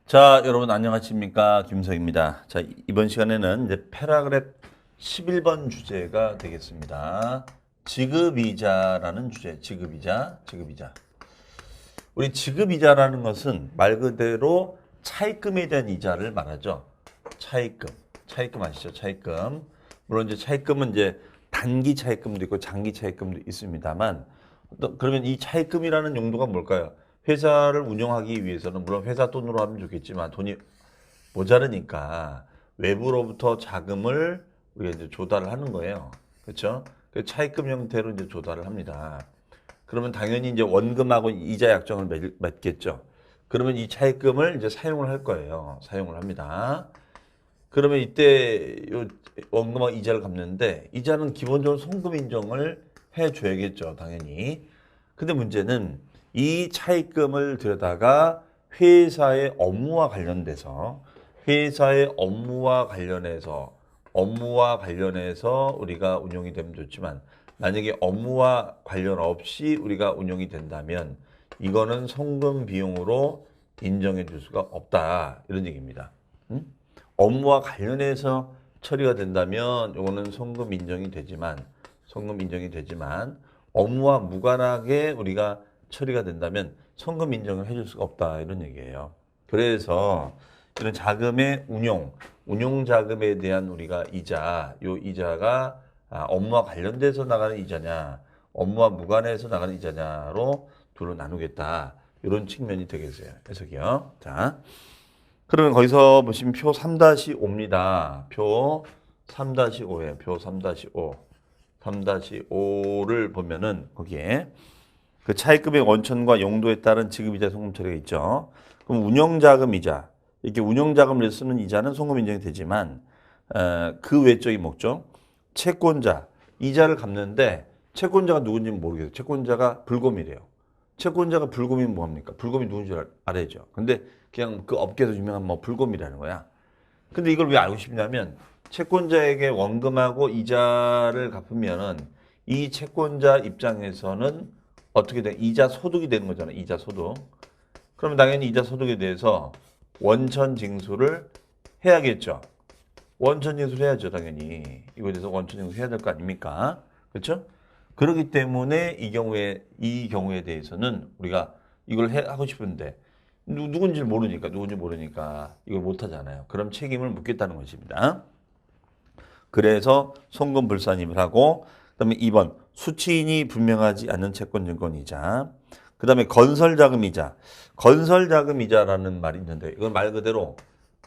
자, 여러분 안녕하십니까? 김석입니다. 자, 이번 시간에는 이제 패러그래프 11번 주제가 되겠습니다. 지급이자라는 주제, 지급이자. 우리 지급이자라는 것은 말 그대로 차입금에 대한 이자를 말하죠. 차입금 아시죠? 차입금. 물론 이제 차입금은 이제 단기 차입금도 있고 장기 차입금도 있습니다만, 그러면 이 차입금이라는 용도가 뭘까요? 회사를 운영하기 위해서는 물론 회사 돈으로 하면 좋겠지만 돈이 모자르니까 외부로부터 자금을 우리가 이제 조달을 하는 거예요. 그렇죠? 그 차입금 형태로 이제 조달을 합니다. 그러면 당연히 이제 원금하고 이자 약정을 맺겠죠. 그러면 이 차입금을 이제 사용을 할 거예요. 사용을 합니다. 그러면 이때 요 원금하고 이자를 갚는데 이자는 기본적으로 송금 인정을 해줘야겠죠. 당연히. 근데 문제는 이 차입금을 들여다가 회사의 업무와 관련돼서 우리가 운용이 되면 좋지만 만약에 업무와 관련 없이 우리가 운용이 된다면 이거는 송금 비용으로 인정해 줄 수가 없다. 이런 얘기입니다. 업무와 관련해서 처리가 된다면 이거는 송금 인정이 되지만 업무와 무관하게 우리가 처리가 된다면 송금 인정을 해줄 수가 없다. 이런 얘기예요. 그래서 이런 자금의 운용 자금에 대한 우리가 요 이자가 업무와 관련돼서 나가는 이자냐, 업무와 무관해서 나가는 이자냐로 둘로 나누겠다. 이런 측면이 되겠어요. 해석이요. 자, 그러면 거기서 보시면 표 3-5입니다. 표 3-5예요. 표 3-5. 3-5를 보면은 거기에 그 차입금의 원천과 용도에 따른 지급이자 송금 처리가 있죠. 그럼 운영자금이자 이렇게 운영자금을 쓰는 이자는 송금 인정이 되지만 그 외적인 목적 채권자 이자를 갚는데 채권자가 누군지 모르겠어요. 채권자가 불곰이래요. 채권자가 불곰이면 뭐합니까? 불곰이 누군지 알아야죠. 근데 그냥 그 업계에서 유명한 뭐 불곰이라는 거야. 근데 이걸 왜 알고 싶냐면 채권자에게 원금하고 이자를 갚으면은 이 채권자 입장에서는 어떻게 돼? 이자 소득이 되는 거잖아. 이자 소득. 그러면 당연히 이자 소득에 대해서 원천 징수를 해야겠죠. 원천 징수를 해야죠, 당연히. 이거에 대해서 원천 징수 해야 될 거 아닙니까? 그렇죠? 그렇기 때문에 이 경우에 대해서는 우리가 이걸 하고 싶은데 누군지 모르니까 이걸 못 하잖아요. 그럼 책임을 묻겠다는 것입니다. 그래서 송금 불산임을 하고 그다음에 2번 수취인이 분명하지 않은 채권 증권이자 그다음에 건설자금이자라는 말이 있는데 이건 말 그대로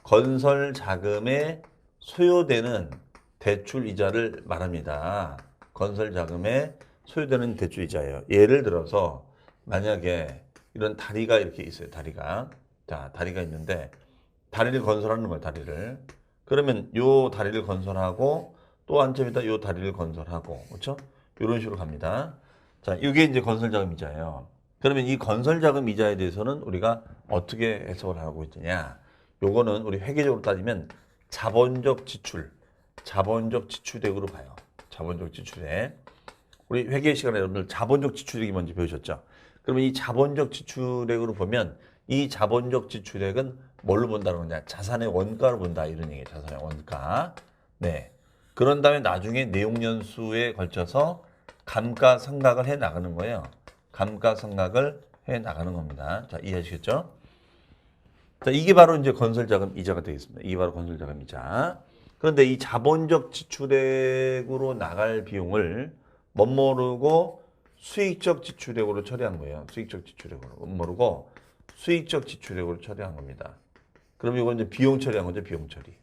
건설자금에 소요되는 대출이자를 말합니다. 건설자금에 소요되는 대출이자예요. 예를 들어서 만약에 이런 다리가 이렇게 있어요. 다리가 있는데 다리를 건설하는 거예요. 다리를. 그러면 요 다리를 건설하고 또 한점에다 요 다리를 건설하고 그렇죠? 이런 식으로 갑니다. 자, 이게 이제 건설자금 이자예요. 그러면 이 건설자금 이자에 대해서는 우리가 어떻게 해석을 하고 있느냐? 요거는 우리 회계적으로 따지면 자본적 지출액으로 봐요. 자본적 지출액. 우리 회계 시간에 여러분들 자본적 지출액이 뭔지 배우셨죠? 그러면 이 자본적 지출액으로 보면 이 자본적 지출액은 뭘로 본다는 거냐? 자산의 원가로 본다 이런 얘기예요. 자산의 원가. 네. 그런 다음에 나중에 내용연수에 걸쳐서 감가상각을 해 나가는 거예요. 감가상각을 해 나가는 겁니다. 자, 이해하시겠죠? 자, 이게 바로 이제 건설자금 이자가 되겠습니다. 이게 바로 건설자금 이자. 그런데 이 자본적 지출액으로 나갈 비용을 멋모르고 수익적 지출액으로 처리한 거예요. 수익적 지출액으로. 멋모르고 수익적 지출액으로 처리한 겁니다. 그럼 이건 이제 비용 처리한 거죠. 비용 처리.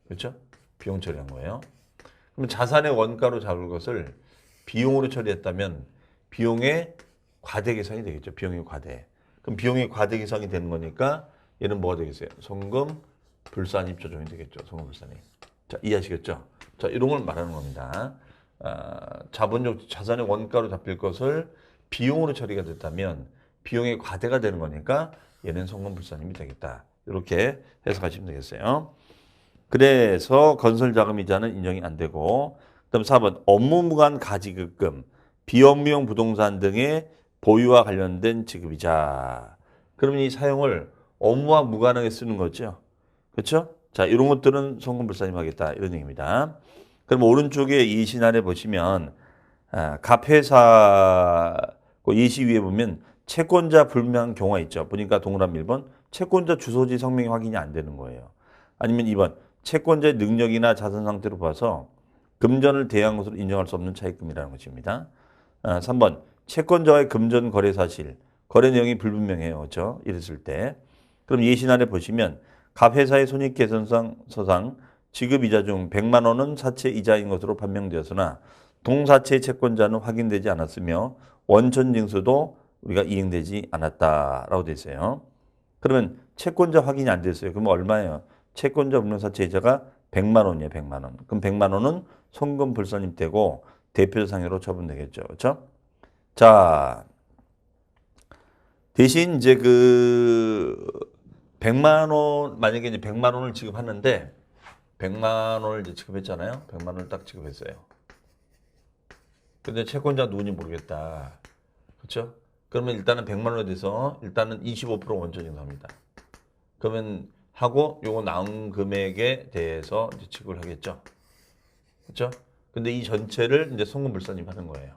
그렇죠? 비용 처리한 거예요. 그럼 자산의 원가로 잡을 것을 비용으로 처리했다면 비용의 과대 계상이 되겠죠. 비용의 과대. 그럼 비용의 과대 계상이 되는 거니까 얘는 뭐가 되겠어요? 송금 불산입 조정이 되겠죠. 송금 불산입. 자, 이해하시겠죠? 자, 이런 걸 말하는 겁니다. 자산의 원가로 잡힐 것을 비용으로 처리가 됐다면 비용의 과대가 되는 거니까 얘는 송금 불산입이 되겠다. 이렇게 해석하시면 되겠어요. 그래서 건설자금이자는 인정이 안 되고 그다음 4번 업무무관 가지급금, 비업무용 부동산 등의 보유와 관련된 지급이자. 그러면 이 사용을 업무와 무관하게 쓰는 거죠. 그렇죠? 자, 이런 것들은 송금불사님 하겠다 이런 얘기입니다. 그럼 오른쪽에 이 신안에 보시면 갑회사 예시 위에 보면 채권자 불명 경우가 있죠. 보니까 동그라미 1번 채권자 주소지 성명이 확인이 안 되는 거예요. 아니면 2번 채권자의 능력이나 자산 상태로 봐서 금전을 대여한 것으로 인정할 수 없는 차입금이라는 것입니다. 3번 채권자와의 금전 거래 사실, 거래 내용이 불분명해요. 그렇죠? 이랬을 때. 그럼 예신안에 보시면 갑회사의 손익계산서상 지급이자 중 100만 원은 사채 이자인 것으로 판명되었으나 동사채 채권자는 확인되지 않았으며 원천징수도 우리가 이행되지 않았다라고 되어 있어요. 그러면 채권자 확인이 안 됐어요. 그러면 얼마예요? 채권자 불명사채 이자가 100만 원이에요. 100만 원. 그럼 100만 원은 송금불선임 되고 대표자 상여로 처분되겠죠. 그렇죠? 자, 대신 이제 100만 원, 만약에 이제 100만 원을 지급하는데 100만 원을 이제 지급했잖아요. 100만 원을 딱 지급했어요. 근데 채권자 누군지 모르겠다. 그렇죠? 그러면 일단은 100만 원에 대해서 일단은 25% 원천징수합니다. 그러면 하고 요거 나온 금액에 대해서 이제 지급을 하겠죠. 그렇죠? 근데 이 전체를 이제 송금불사님 하는 거예요.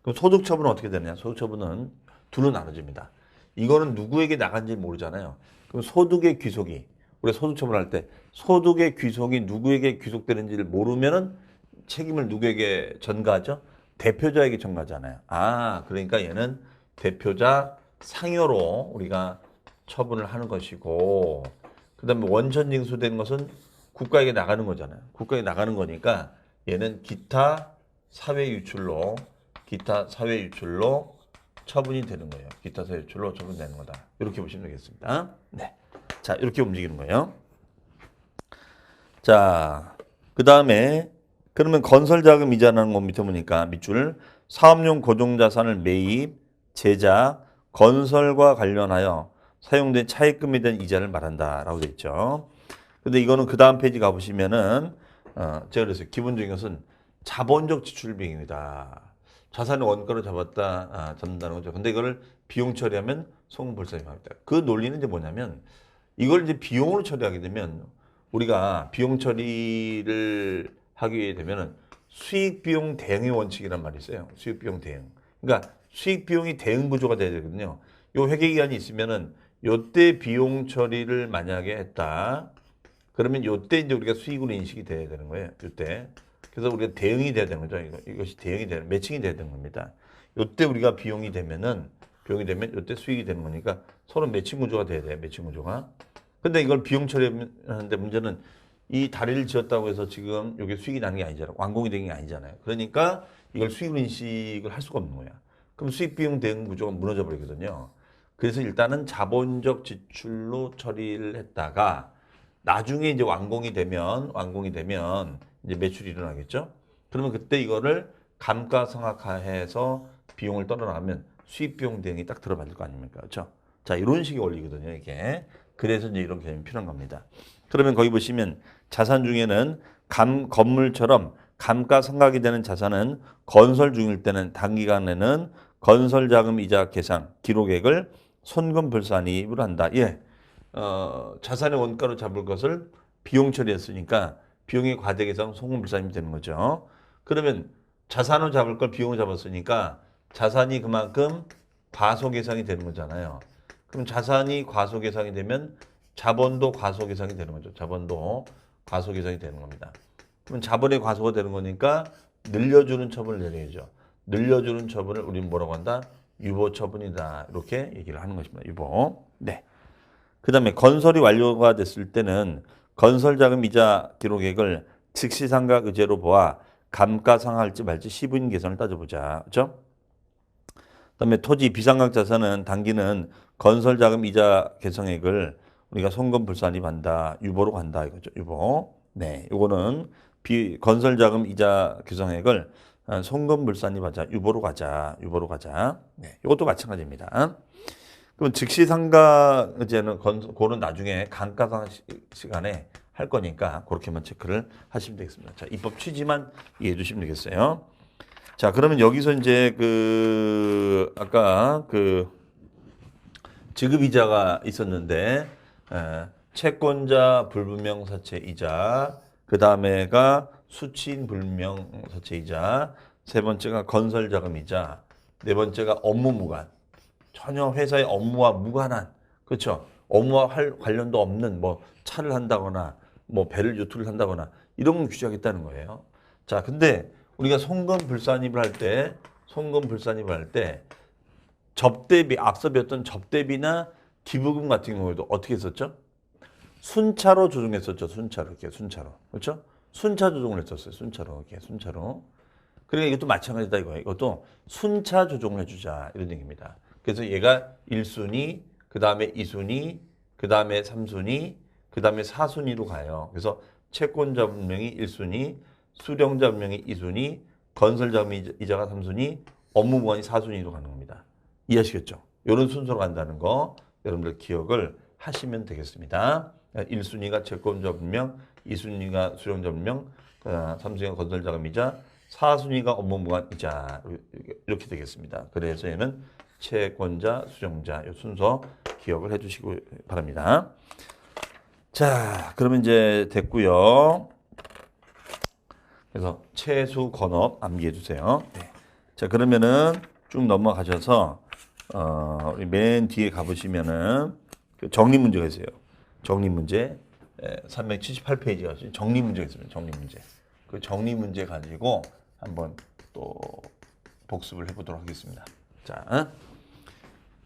그럼 소득처분은 어떻게 되느냐? 소득처분은 둘로 나눠집니다. 이거는 누구에게 나간지 모르잖아요. 그럼 소득의 귀속이 우리가 소득처분할 때 소득의 귀속이 누구에게 귀속되는지를 모르면은 책임을 누구에게 전가하죠? 대표자에게 전가하잖아요. 그러니까 얘는 대표자 상여로 우리가 처분을 하는 것이고, 그 다음에 원천징수되는 것은 국가에게 나가는 거잖아요. 국가에 나가는 거니까 얘는 기타 사회유출로 처분이 되는 거예요. 기타 사회유출로 처분되는 거다. 이렇게 보시면 되겠습니다. 네. 자, 이렇게 움직이는 거예요. 자, 그 다음에 그러면 건설자금 이자라는 거 밑에 보니까 밑줄 사업용 고정자산을 매입, 제작, 건설과 관련하여 사용된 차입금에 대한 이자를 말한다라고 되어 있죠. 근데 이거는 그 다음 페이지 가보시면은 제가 그랬어요. 기본적인 것은 자본적 지출 비용이다. 자산의 원가로 잡는다는 거죠. 근데 이거를 비용 처리하면 송금불사님 합니다. 그 논리는 이제 뭐냐면 이걸 이제 비용으로 처리하게 되면 우리가 비용 처리를 하게 되면은 수익 비용 대응의 원칙이란 말이 있어요. 수익 비용 대응. 그러니까 수익 비용이 대응 구조가 돼야 되거든요. 요 회계 기간이 있으면은 요때 비용 처리를 만약에 했다. 그러면 요때 이제 우리가 수익으로 인식이 돼야 되는 거예요. 요때. 그래서 우리가 대응이 돼야 되는 거죠. 이것이 대응이 되는, 매칭이 돼야 되는 겁니다. 요때 우리가 비용이 되면 요때 수익이 되는 거니까 서로 매칭 구조가 돼야 돼요. 매칭 구조가. 근데 이걸 비용 처리하는데 문제는 이 다리를 지었다고 해서 지금 이게 수익이 나는 게 아니잖아요. 완공이 된 게 아니잖아요. 그러니까 이걸 수익으로 인식을 할 수가 없는 거야. 그럼 수익 비용 대응 구조가 무너져 버리거든요. 그래서 일단은 자본적 지출로 처리를 했다가 나중에 이제 완공이 되면 이제 매출이 일어나겠죠. 그러면 그때 이거를 감가상각해서 비용을 떨어나면 수익 비용 대응이 딱 들어맞을 거 아닙니까? 그렇죠? 자, 이런 식의 원리거든요, 이게. 그래서 이제 이런 개념이 필요한 겁니다. 그러면 거기 보시면 자산 중에는 건물처럼 감가상각이 되는 자산은 건설 중일 때는 단기간에는 건설자금 이자 계상 기록액을 손금불산입을 한다. 예, 자산의 원가로 잡을 것을 비용 처리했으니까 비용의 과대계상 송금불산입이 되는 거죠. 그러면 자산으로 잡을 걸 비용으로 잡았으니까 자산이 그만큼 과소계상이 되는 거잖아요. 그럼 자산이 과소계상이 되면 자본도 과소계상이 되는 거죠. 자본도 과소계상이 되는 겁니다. 그럼 자본의 과소가 되는 거니까 늘려주는 처분을 내려야죠. 늘려주는 처분을 우리는 뭐라고 한다? 유보처분이다. 이렇게 얘기를 하는 것입니다. 유보. 네. 그 다음에 건설이 완료가 됐을 때는 건설자금 이자 기록액을 즉시상각 의제로 보아 감가상각할지 말지 시분 계산을 따져보자. 그렇죠? 그 다음에 토지 비상각 자산은 단기는 건설자금 이자 계상액을 우리가 송금불산입한다. 유보로 간다. 이거죠. 유보. 네. 요거는 건설자금 이자 계상액을 송금불산입하자. 유보로 가자. 네. 이것도 마찬가지입니다. 그럼 즉시상각 의제는 그거는 나중에 감가상각 시간에 할 거니까 그렇게만 체크를 하시면 되겠습니다. 자, 입법 취지만 이해해 주시면 되겠어요. 자, 그러면 여기서 이제 아까 지급이자가 있었는데 채권자 불분명 사채이자, 그 다음에가 수취인 불명 사채이자, 세 번째가 건설자금이자, 네 번째가 업무 무관, 전혀 회사의 업무와 무관한, 그렇죠? 업무와 관련도 없는 뭐 차를 한다거나 뭐 배를 유투를 한다거나 이런 건 규제하겠다는 거예요. 자, 근데 우리가 송금불산입을 할 때 접대비, 앞서 배웠던 접대비나 기부금 같은 경우에도 어떻게 했었죠? 순차로 조정했었죠. 순차로, 이렇게 순차로. 그렇죠? 순차 조정을 했었어요. 순차로, 이렇게 순차로. 그러니까 이것도 마찬가지다 이거예요. 이것도 순차 조정을 해주자 이런 얘기입니다. 그래서 얘가 1순위, 그 다음에 2순위, 그 다음에 3순위, 그 다음에 4순위로 가요. 그래서 채권자 분명히 1순위, 수령자 분명히 2순위, 건설자금이자가 3순위, 업무무관이 4순위로 가는 겁니다. 이해하시겠죠? 이런 순서로 간다는 거 여러분들 기억을 하시면 되겠습니다. 1순위가 채권자 분명, 2순위가 수령자 분명, 3순위가 건설자금이자, 4순위가 업무무관이자 이렇게 되겠습니다. 그래서 얘는 채권자, 수령자 이 순서 기억을 해주시기 바랍니다. 자, 그러면 이제 됐고요. 그래서 채수 건업 암기해 주세요. 네. 자, 그러면은 쭉 넘어가셔서 우리 맨 뒤에 가보시면은 그 정리 문제가 있어요. 정리 문제 378페이지가 정리 문제가 있습니다. 정리 문제. 그 정리 문제 가지고 한번 또 복습을 해보도록 하겠습니다. 자,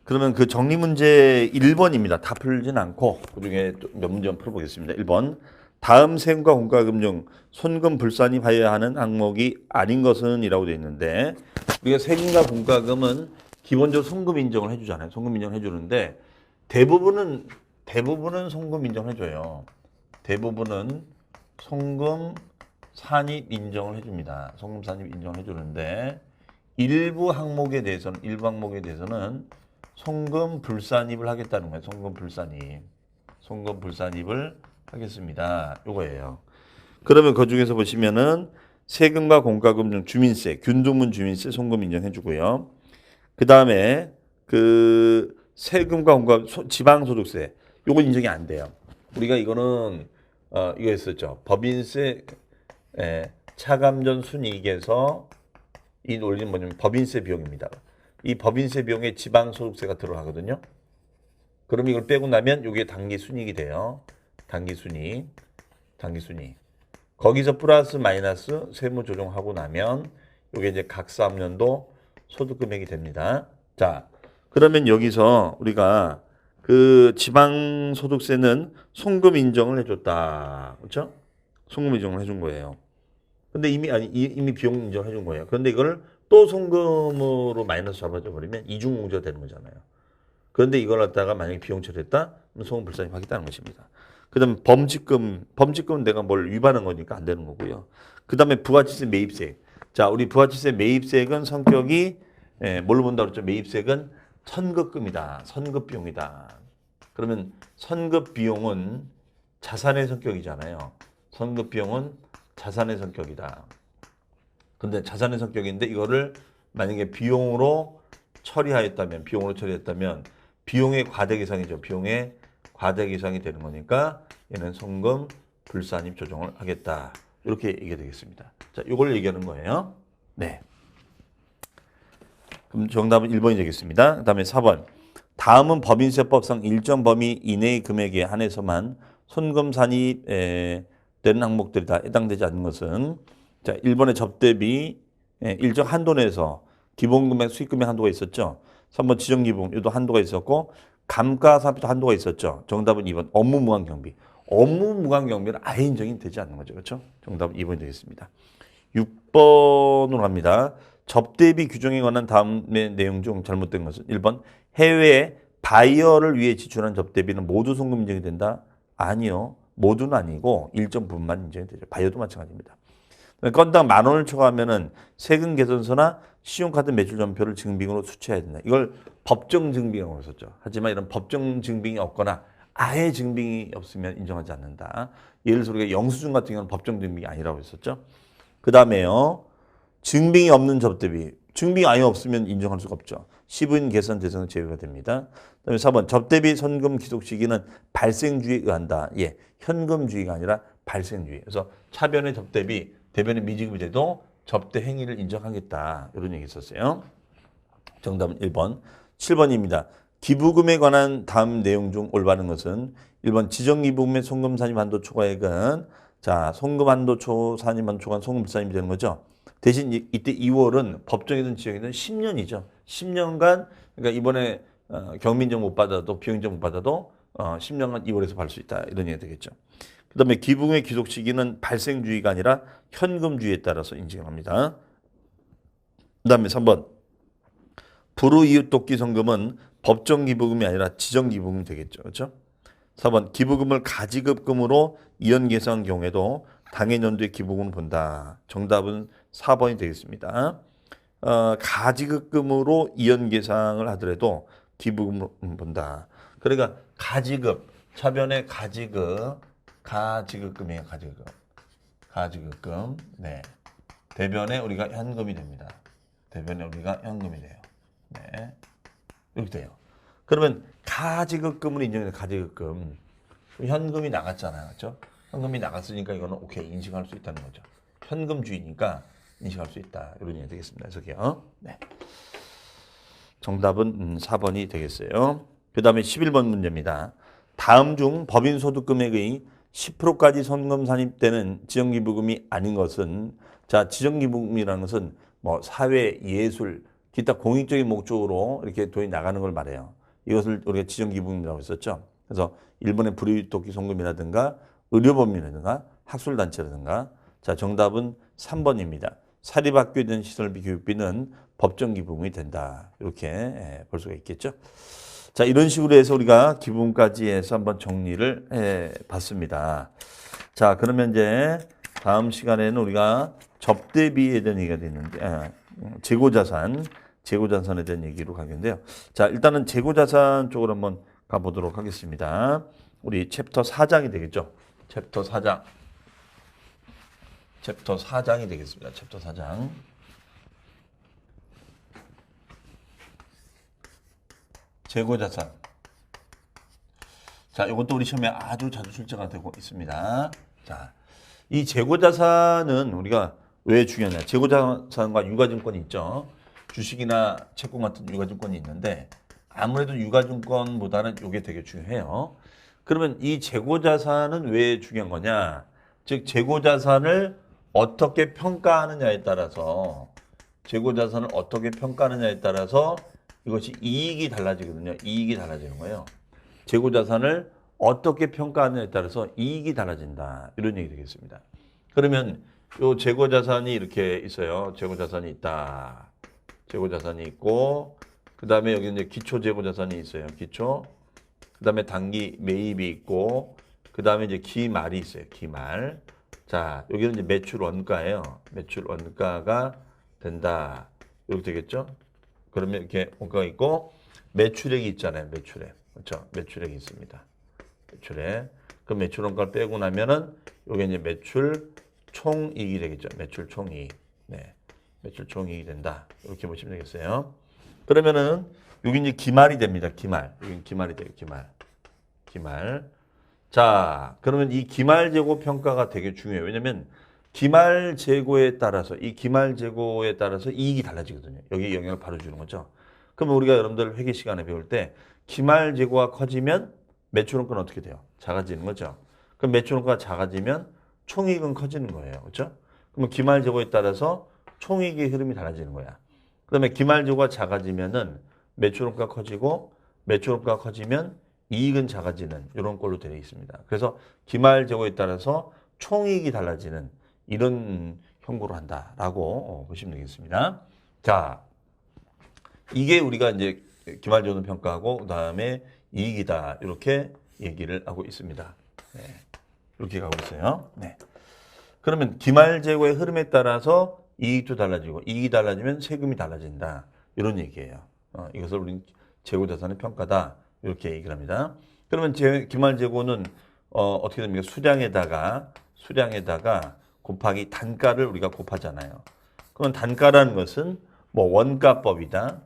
그러면 그 정리 문제 1번입니다. 다 풀진 않고 그중에 몇 문제만 풀어보겠습니다. 1번. 다음 세금과 공과금 중 손금 불산입하여야 하는 항목이 아닌 것은 이라고 되어 있는데, 우리가 세금과 공과금은 기본적으로 송금 인정을 해주잖아요. 송금 인정을 해주는데 대부분은 송금 인정을 해줘요. 대부분은 송금 산입 인정을 해줍니다. 송금 산입 인정을 해주는데 일부 항목에 대해서는 송금 불산입을 하겠다는 거예요. 송금 불산입을 하겠습니다. 요거예요. 그러면 그 중에서 보시면은 세금과 공과금 중 주민세, 균등분 주민세 송금 인정해 주고요. 그 다음에 그 세금과 공과금, 지방소득세 요건 인정이 안 돼요. 우리가 이거는 이거 했었죠. 법인세, 차감전 순이익에서 이 논리는 뭐냐면 법인세 비용입니다. 이 법인세 비용에 지방소득세가 들어가거든요. 그럼 이걸 빼고 나면 이게 당기순이익이 돼요. 당기순이익. 거기서 플러스 마이너스 세무 조정하고 나면 이게 이제 각 사업년도 소득 금액이 됩니다. 자, 그러면 여기서 우리가 그 지방소득세는 송금 인정을 해줬다. 그렇죠? 송금 인정을 해준 거예요. 근데 이미 비용 인정을 해준 거예요. 그런데 이걸 또 송금으로 마이너스 잡아줘 버리면 이중공제가 되는 거잖아요. 그런데 이걸 갖다가 만약에 비용 처리했다? 그럼 송금 불산입 하겠다는 것입니다. 그 다음에 범칙금은 내가 뭘 위반한 거니까 안 되는 거고요. 그 다음에 부가치세 매입세액. 자, 우리 부가치세 매입세액은 성격이 뭘로 본다고 그랬죠? 매입세액은 선급금이다. 선급비용이다. 그러면 선급비용은 자산의 성격이잖아요. 선급비용은 자산의 성격이다. 근데 자산의 성격인데 이거를 만약에 비용으로 처리했다면 비용의 과대 계상이죠. 비용의 과대 계상이 되는 거니까 얘는 송금 불산입 조정을 하겠다. 이렇게 얘기가 되겠습니다. 자, 이걸 얘기하는 거예요. 네. 그럼 정답은 1번이 되겠습니다. 그 다음에 4번. 다음은 법인세법상 일정 범위 이내의 금액에 한해서만 손금 산입 되는 항목들이 다 해당되지 않는 것은, 자, 1번의 접대비 일정 한도 내에서 기본금액 수익금액 한도가 있었죠. 3번 지정기부금 이것도 한도가 있었고, 감가상각비도 한도가 있었죠. 정답은 2번 업무무관경비. 업무무관경비는 아예 인정이 되지 않는 거죠. 그렇죠? 정답은 2번이 되겠습니다. 6번으로 갑니다. 접대비 규정에 관한 다음의 내용 중 잘못된 것은 1번 해외 바이어를 위해 지출한 접대비는 모두 송금 인정이 된다? 아니요. 모두는 아니고 일정 부분만 인정이 되죠. 바이어도 마찬가지입니다. 건당 10,000원을 초과하면은 세금 개선서나 신용카드 매출 전표를 증빙으로 수취해야 된다. 이걸 법정 증빙이라고 했었죠. 하지만 이런 법정 증빙이 없거나 아예 증빙이 없으면 인정하지 않는다. 예를 들어 우리가 영수증 같은 경우는 법정 증빙이 아니라고 했었죠. 그 다음에요. 증빙이 없는 접대비. 증빙이 아예 없으면 인정할 수가 없죠. 시부인 계산 대상은 제외가 됩니다. 그다음에 4번 접대비 선금 기속 시기는 발생주의에 의한다. 예, 현금주의가 아니라 발생주의. 그래서 차변의 접대비, 대변의 미지급이 돼도 접대 행위를 인정하겠다. 이런 얘기 있었어요. 정답은 1번. 7번입니다. 기부금에 관한 다음 내용 중 올바른 것은 1번 지정기부금의 송금 산입 한도 초과액은 자 송금 한도 산입 한도 초과한 송금 산입이 되는 거죠. 대신 이때 2월은 법정이든 지정이든 10년이죠. 10년간 그러니까 이번에 경민정 못 받아도 비용인정 못 받아도 10년간 2월에서 받을 수 있다. 이런 얘기가 되겠죠. 그다음에 기부금의 귀속 시기는 발생주의가 아니라 현금주의에 따라서 인정합니다. 그다음에 3번 불우이웃돕기 성금은 법정 기부금이 아니라 지정 기부금이 되겠죠. 그렇죠? 4번 기부금을 가지급금으로 이연 계산한 경우에도 당해 연도의 기부금을 본다. 정답은 4번이 되겠습니다. 가지급금으로 이연 계산을 하더라도 기부금을 본다. 그러니까 가지급, 차변의 가지급금이에요. 가지급금. 네. 대변에 우리가 현금이 됩니다. 대변에 우리가 현금이 돼요. 네. 이렇게 돼요. 그러면 가지급금으로 인정해요. 가지급금. 현금이 나갔잖아요. 그렇죠? 현금이 나갔으니까 이거는 오케이 인식할 수 있다는 거죠. 현금주의니까 인식할 수 있다. 이런 얘기 되겠습니다. 해석이요. 네. 정답은 4번이 되겠어요. 그 다음에 11번 문제입니다. 다음 중 법인 소득금액의 10%까지 선금 산입되는 지정기부금이 아닌 것은 자 지정기부금이라는 것은 뭐 사회, 예술, 기타 공익적인 목적으로 이렇게 돈이 나가는 걸 말해요. 이것을 우리가 지정기부금이라고 했었죠. 그래서 일본의 불이웃돕기 송금이라든가 의료법인이라든가 학술단체라든가 자 정답은 3번입니다. 사립학교에 대한 시설비 교육비는 법정기부금이 된다. 이렇게 볼 수가 있겠죠. 자 이런 식으로 해서 우리가 기부금까지 해서 한번 정리를 해봤습니다. 자 그러면 이제 다음 시간에는 우리가 접대비에 대한 얘기가 되는데 재고자산에 대한 얘기로 가겠는데요. 자 일단은 재고자산 쪽으로 한번 가보도록 하겠습니다. 우리 챕터 4장이 되겠죠. 챕터 4장. 챕터 4장이 되겠습니다. 챕터 4장. 재고자산. 자, 이것도 우리 시험에 아주 자주 출제가 되고 있습니다. 자, 이 재고자산은 우리가 왜 중요하냐. 재고자산과 유가증권이 있죠. 주식이나 채권 같은 유가증권이 있는데 아무래도 유가증권보다는 이게 되게 중요해요. 그러면 이 재고자산은 왜 중요한 거냐? 즉 재고자산을 어떻게 평가하느냐에 따라서 이것이 이익이 달라지거든요. 이익이 달라지는 거예요. 재고자산을 어떻게 평가하느냐에 따라서 이익이 달라진다. 이런 얘기 되겠습니다. 그러면 요 재고자산이 이렇게 있어요. 재고자산이 있다. 재고자산이 있고 그 다음에 여기 이제 기초재고자산이 있어요. 기초. 그 다음에 단기 매입이 있고 그 다음에 이제 기말이 있어요. 기말. 자 여기는 이제 매출 원가예요. 매출 원가가 된다. 이렇게 되겠죠? 그러면 이렇게 원가가 있고 매출액이 있잖아요. 매출액. 그렇죠? 매출액이 있습니다. 매출액. 그 매출 원가를 빼고 나면은 여기 이제 매출 총이익이 되겠죠. 매출 총이익. 네. 매출 총이익이 된다. 이렇게 보시면 되겠어요. 그러면은 여기 이제 기말이 됩니다. 기말. 여기 기말이 돼요. 기말. 자, 그러면 이 기말 재고 평가가 되게 중요해요. 왜냐면 기말 재고에 따라서 이익이 달라지거든요. 여기 영향을 바로 주는 거죠. 그러면 우리가 여러분들 회계 시간에 배울 때 기말 재고가 커지면 매출원가는 어떻게 돼요? 작아지는 거죠. 그럼 매출원가가 작아지면 총이익은 커지는 거예요. 그렇죠? 그러면 기말 재고에 따라서 총이익의 흐름이 달라지는 거야. 그다음에 기말 재고가 작아지면은 매출원가가 커지고 매출원가가 커지면 이익은 작아지는 이런 꼴로 되어 있습니다. 그래서 기말 재고에 따라서 총이익이 달라지는 이런 형국을 한다라고 보시면 되겠습니다. 자, 이게 우리가 이제 기말 재고는 평가하고 그다음에 이익이다 이렇게 얘기를 하고 있습니다. 네, 이렇게 가고 있어요. 네. 그러면 기말 재고의 흐름에 따라서 이익도 달라지고 이익이 달라지면 세금이 달라진다 이런 얘기예요. 이것을 우리는 재고자산의 평가다 이렇게 얘기를 합니다. 그러면 기말 재고는 어떻게 됩니까? 수량에다가 곱하기 단가를 우리가 곱하잖아요. 그러면 단가라는 것은 뭐 원가법이다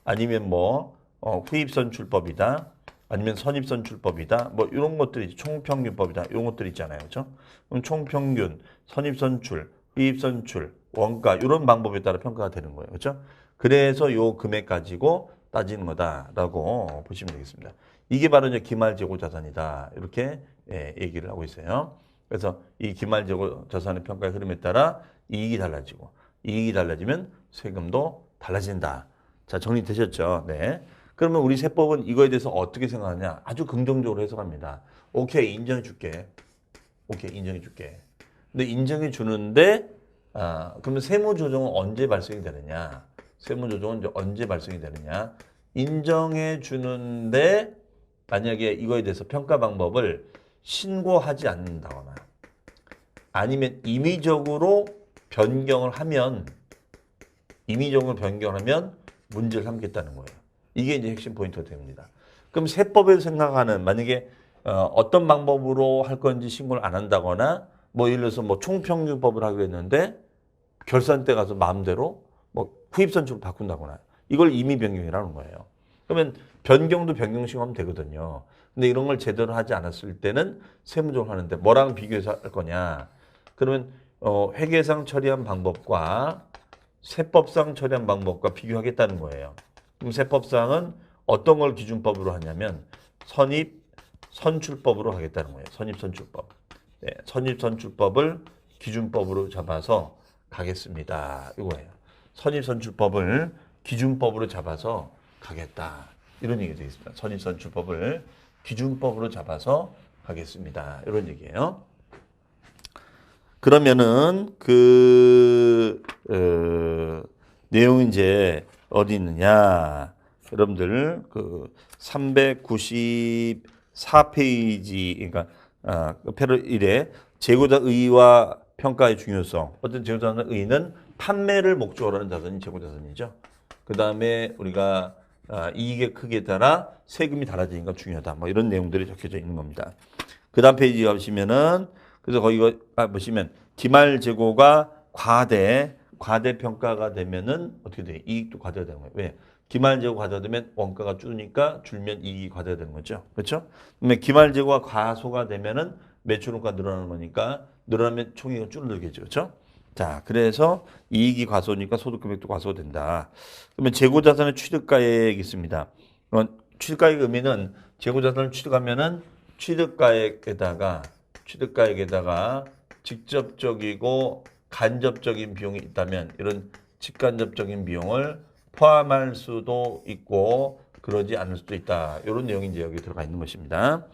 아니면 뭐 후입선출법이다. 아니면 선입선출법이다. 뭐 이런 것들이 총평균법이다. 이런 것들이 있잖아요. 그렇죠? 그럼 총평균, 선입선출, 후입선출, 원가 이런 방법에 따라 평가가 되는 거예요. 그렇죠? 그래서 요 금액 가지고 따지는 거다라고 보시면 되겠습니다. 이게 바로 이제 기말재고 자산이다. 이렇게 얘기를 하고 있어요. 그래서 이 기말재고 자산의 평가의 흐름에 따라 이익이 달라지고 이익이 달라지면 세금도 달라진다. 자, 정리되셨죠? 네. 그러면 우리 세법은 이거에 대해서 어떻게 생각하냐? 아주 긍정적으로 해석합니다. 오케이, 인정해 줄게. 오케이, 인정해 줄게. 근데 인정해 주는데, 그러면 세무 조정은 언제 발생이 되느냐? 세무 조정은 이제 언제 발생이 되느냐? 인정해 주는데, 만약에 이거에 대해서 평가 방법을 신고하지 않는다거나, 아니면 임의적으로 변경을 하면, 문제를 삼겠다는 거예요. 이게 이제 핵심 포인트가 됩니다. 그럼 세법에서 생각하는 만약에 어떤 방법으로 할 건지 신고를 안 한다거나 뭐 예를 들어서 뭐 총평균법을 하기로 했는데 결산 때 가서 마음대로 뭐 후입선출을 바꾼다거나 이걸 임의 변경이라는 거예요. 그러면 변경도 변경 신고하면 되거든요. 근데 이런 걸 제대로 하지 않았을 때는 세무적으로 하는데 뭐랑 비교해서 할 거냐? 그러면 회계상 처리한 방법과 세법상 처리한 방법과 비교하겠다는 거예요. 그럼 세법상은 어떤 걸 기준법으로 하냐면 선입선출법으로 하겠다는 거예요. 선입선출법. 네, 선입선출법을 기준법으로 잡아서 가겠습니다. 이거예요. 선입선출법을 기준법으로 잡아서 가겠다. 이런 얘기가 되겠습니다. 선입선출법을 기준법으로 잡아서 가겠습니다. 이런 얘기예요. 그러면은 내용이 이제 어디 있느냐? 여러분들 그 394페이지 그러니까 패럴 1에 재고자 의의와 평가의 중요성. 어떤 재고자산 의의는 판매를 목적으로 하는 자산이 재고자산이죠. 그 다음에 우리가 이익의 크기에 따라 세금이 달라지니까 중요하다. 뭐 이런 내용들이 적혀져 있는 겁니다. 그 다음 페이지 가보시면은 그래서 거기 보시면 기말 재고가 과대 평가가 되면은 어떻게 돼? 이익도 과대가 되는 거예요. 왜? 기말 재고 과대되면 원가가 줄으니까 줄면 이익이 과대가 되는 거죠. 그렇죠? 그러면 기말 재고가 과소가 되면은 매출원가 늘어나는 거니까 늘어나면 총액은 줄어들겠죠. 그렇죠? 자, 그래서 이익이 과소니까 소득 금액도 과소가 된다. 그러면 재고 자산의 취득가액이 있습니다. 취득가액 의미는 재고 자산을 취득하면은 취득가액에다가 직접적이고 간접적인 비용이 있다면 이런 직간접적인 비용을 포함할 수도 있고 그러지 않을 수도 있다. 이런 내용이 이제 여기 들어가 있는 것입니다.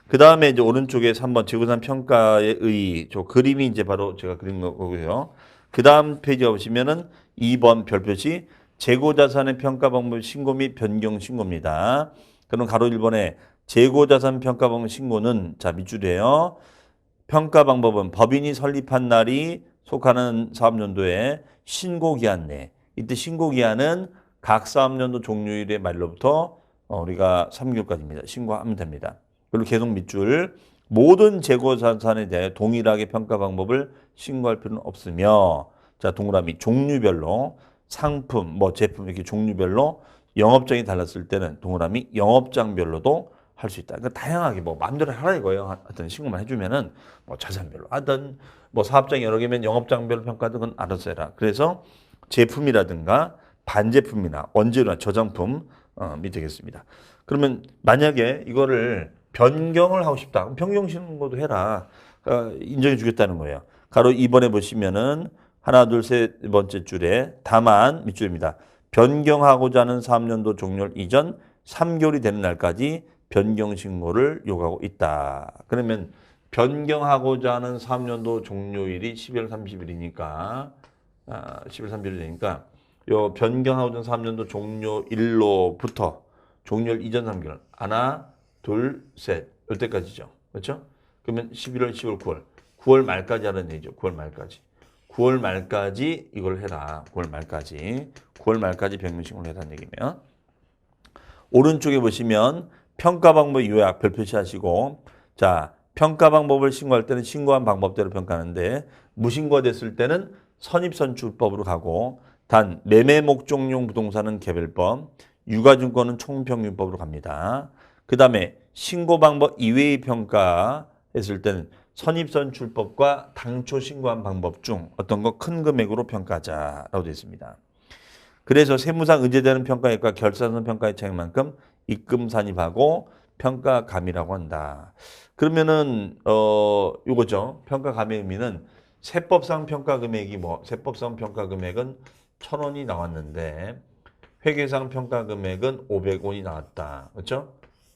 그 다음에 이제 오른쪽에 3번 재고자산 평가의 의의. 저 그림이 이제 바로 제가 그린 거고요. 그 다음 페이지에 보시면은 2번 별표시 재고자산의 평가 방법 신고 및 변경 신고입니다. 그럼 가로 1번에 재고자산 평가 방법 신고는 자 밑줄이에요. 평가 방법은 법인이 설립한 날이 속하는 사업연도에 신고기한 내. 이때 신고기한은 각 사업연도 종료일의 말로부터 우리가 3개월까지입니다. 신고하면 됩니다. 그리고 계속 밑줄 모든 재고자산에 대해 동일하게 평가 방법을 신고할 필요는 없으며 자 동그라미 종류별로 상품 뭐 제품 이렇게 종류별로 영업장이 달랐을 때는 동그라미 영업장별로도 할 수 있다. 그러니까 다양하게 뭐 마음대로 하라 이거예요. 어떤 신고만 해주면은 뭐 자산별로 하든 뭐 사업장이 여러 개면 영업장별로 평가하든 건 알아서 해라. 그래서 제품이라든가 반제품이나 원재료나 저장품 이 되겠습니다. 그러면 만약에 이거를 변경을 하고 싶다. 그럼 변경 신고도 해라. 인정해 주겠다는 거예요. 가로 2번에 보시면은 하나, 둘, 세 번째 줄에 다만 밑줄입니다. 변경하고자 하는 사업연도 종료일 이전 3개월이 되는 날까지 변경 신고를 요구하고 있다. 그러면 변경하고자 하는 사업연도 종료일이 12월 30일이니까 12월 30일이 되니까 요 변경하고자 하는 사업연도 종료일로부터 종료일 이전 3개월 하나, 둘, 셋 이때까지죠. 그렇죠? 그러면 11월, 10월, 9월 말까지 하는 얘기죠. 9월 말까지 이걸 해라. 9월 말까지 변경 신고를 해라는 얘기면 오른쪽에 보시면 평가 방법 요약 별 표시하시고 자 평가 방법을 신고할 때는 신고한 방법대로 평가하는데 무신고가 됐을 때는 선입선출법으로 가고 단 매매 목적용 부동산은 개별법 유가증권은 총평균법으로 갑니다. 그 다음에 신고 방법 이외의 평가했을 때는 선입선출법과 당초 신고한 방법 중 어떤 거 큰 금액으로 평가하자라고 되어 있습니다. 그래서 세무상 의제되는 평가액과 결산선 평가의 차이만큼 입금 산입하고 평가 감이라고 한다. 그러면은 요거죠. 평가 감의 의미는 세법상 평가 금액이 세법상 평가 금액은 1,000원이 나왔는데 회계상 평가 금액은 500원이 나왔다. 그렇죠?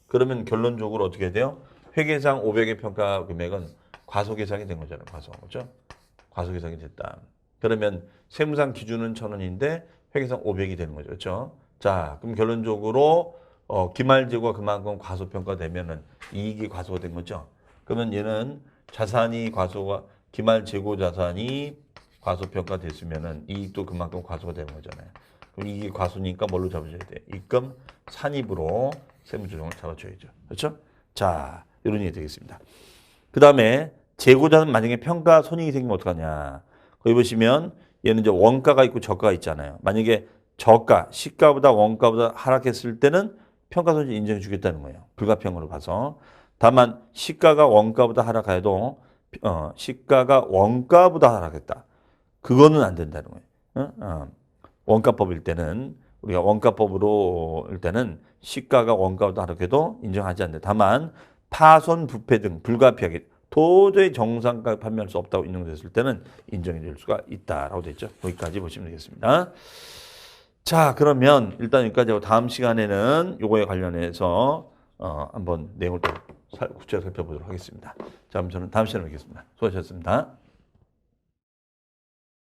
그러면 결론적으로 어떻게 돼요? 회계상 500의 평가 금액은 과소계상이 된 거잖아요. 그렇죠? 과소계상이 됐다. 그러면 세무상 기준은 1,000원인데 회계상 500이 되는 거죠. 그렇죠? 자, 그럼 결론적으로 기말재고가 그만큼 과소평가되면은 이익이 과소가 된 거죠. 그러면 얘는 자산이 기말재고 자산이 과소평가됐으면은 이익도 그만큼 과소가 되는 거잖아요. 그럼 이익이 과소니까 뭘로 잡아줘야 돼? 입금 산입으로 세무조정을 잡아줘야죠. 그렇죠? 자, 이런 얘기 되겠습니다. 그 다음에 재고자는 만약에 평가 손익이 생기면 어떡하냐. 거기 보시면 얘는 이제 원가가 있고 저가가 있잖아요. 만약에 저가, 시가보다 원가보다 하락했을 때는 평가 손익 인정해 주겠다는 거예요. 불가피형으로 가서. 다만 시가가 원가보다 하락해도 시가가 원가보다 하락했다. 그거는 안 된다는 거예요. 원가법일 때는 우리가 원가법으로 일 때는 시가가 원가보다 하락해도 인정하지 않는다. 다만 파손, 부패 등 불가피하게 도저히 정상가에 판매할 수 없다고 인정됐을 때는 인정해 줄 수가 있다라고 되어 있죠. 거기까지 보시면 되겠습니다. 자, 그러면 일단 여기까지 하고 다음 시간에는 요거에 관련해서 한번 내용을 또 구체적으로 살펴보도록 하겠습니다. 자, 그럼 저는 다음 시간에 뵙겠습니다. 수고하셨습니다.